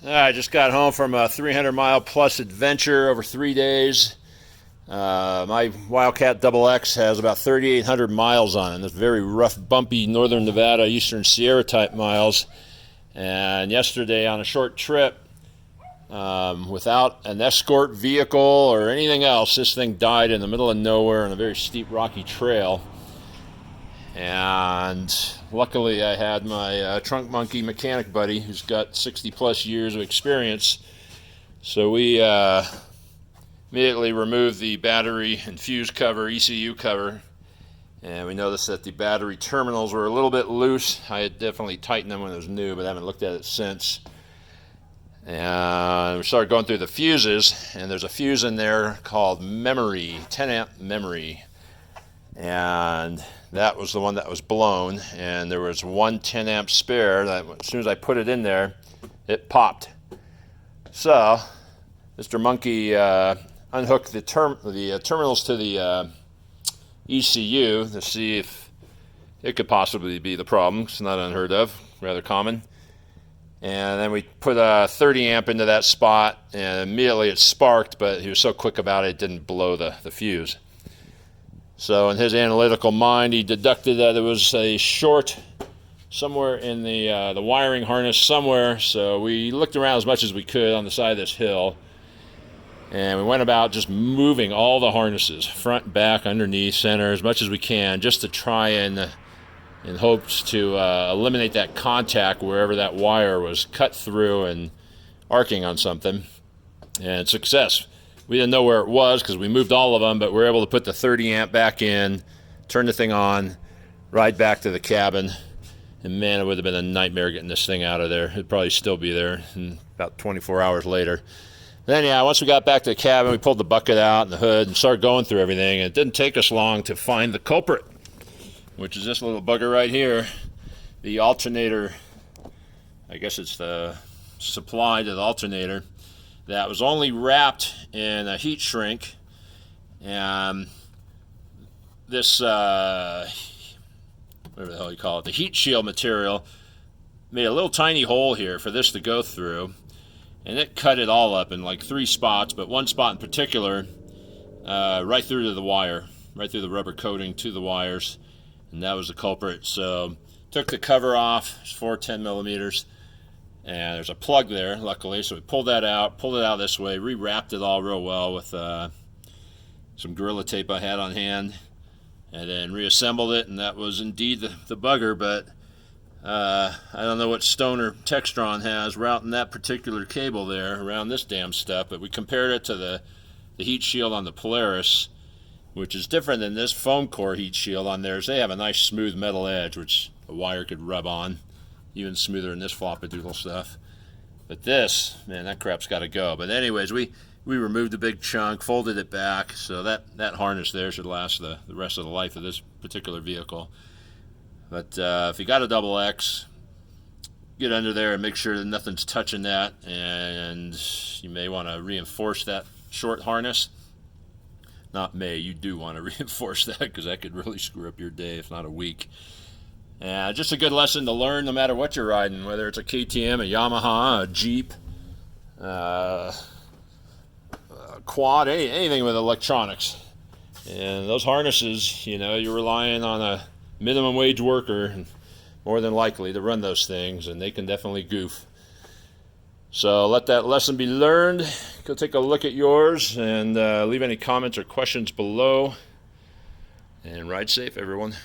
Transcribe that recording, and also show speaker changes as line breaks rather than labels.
I just got home from a 300-mile plus adventure over 3 days. My Wildcat XXX has about 3,800 miles on it. That's very rough, bumpy northern Nevada, eastern Sierra type miles. And yesterday on a short trip, without an escort vehicle or anything else, this thing died in the middle of nowhere on a very steep rocky trail. And luckily I had my trunk monkey mechanic buddy who's got 60 plus years of experience. So we immediately removed the battery and fuse cover, ECU cover, and we noticed that the battery terminals were a little bit loose. I had definitely tightened them when it was new, but I haven't looked at it since. And we started going through the fuses, and there's a fuse in there called memory, 10 amp memory. And that was the one that was blown, and there was one 10 amp spare that as soon as I put it in there, it popped. So Mr. Monkey unhooked the terminals to the ECU to see if it could possibly be the problem. It's not unheard of, rather common. And then we put a 30 amp into that spot, and immediately it sparked, but he was so quick about it, it didn't blow the fuse. So in his analytical mind, he deducted that it was a short somewhere in the wiring harness somewhere. So we looked around as much as we could on the side of this hill, and we went about just moving all the harnesses, front, back, underneath, center, as much as we can, just to try and in hopes to eliminate that contact wherever that wire was cut through and arcing on something. And success. We didn't know where it was because we moved all of them, but we were able to put the 30 amp back in, turn the thing on, ride back to the cabin, and man, it would have been a nightmare getting this thing out of there. It'd probably still be there in about 24 hours later. Then yeah, once we got back to the cabin, we pulled the bucket out and the hood and started going through everything. And it didn't take us long to find the culprit, which is this little bugger right here. The alternator, I guess it's the supply to the alternator, that was only wrapped in a heat shrink. And this, whatever the hell you call it, the heat shield material, made a little tiny hole here for this to go through. And it cut it all up in like 3 spots, but one spot in particular, right through to the wire, right through the rubber coating to the wires. And that was the culprit. So took the cover off. It's 410 millimeters. And there's a plug there, luckily. So we pulled it out this way, rewrapped it all real well with some Gorilla Tape I had on hand, and then reassembled it. And that was indeed the bugger. But I don't know what Stoner Textron has routing that particular cable there around this damn stuff. But we compared it to the heat shield on the Polaris, which is different than this foam core heat shield on theirs. They have a nice smooth metal edge, which a wire could rub on, even smoother than this floppadoodle stuff. But this, man, that crap's got to go. But anyways, we removed a big chunk, folded it back, so that harness there should last the rest of the life of this particular vehicle. But if you got a XXX, get under there and make sure that nothing's touching that, and you may want to reinforce that short harness. Not may, you do want to reinforce that, because that could really screw up your day, if not a week. Just a good lesson to learn no matter what you're riding, whether it's a KTM, a Yamaha, a Jeep, a quad, anything with electronics. And those harnesses, you're relying on a minimum wage worker, more than likely, to run those things, and they can definitely goof. So let that lesson be learned. Go take a look at yours and leave any comments or questions below. And ride safe, everyone.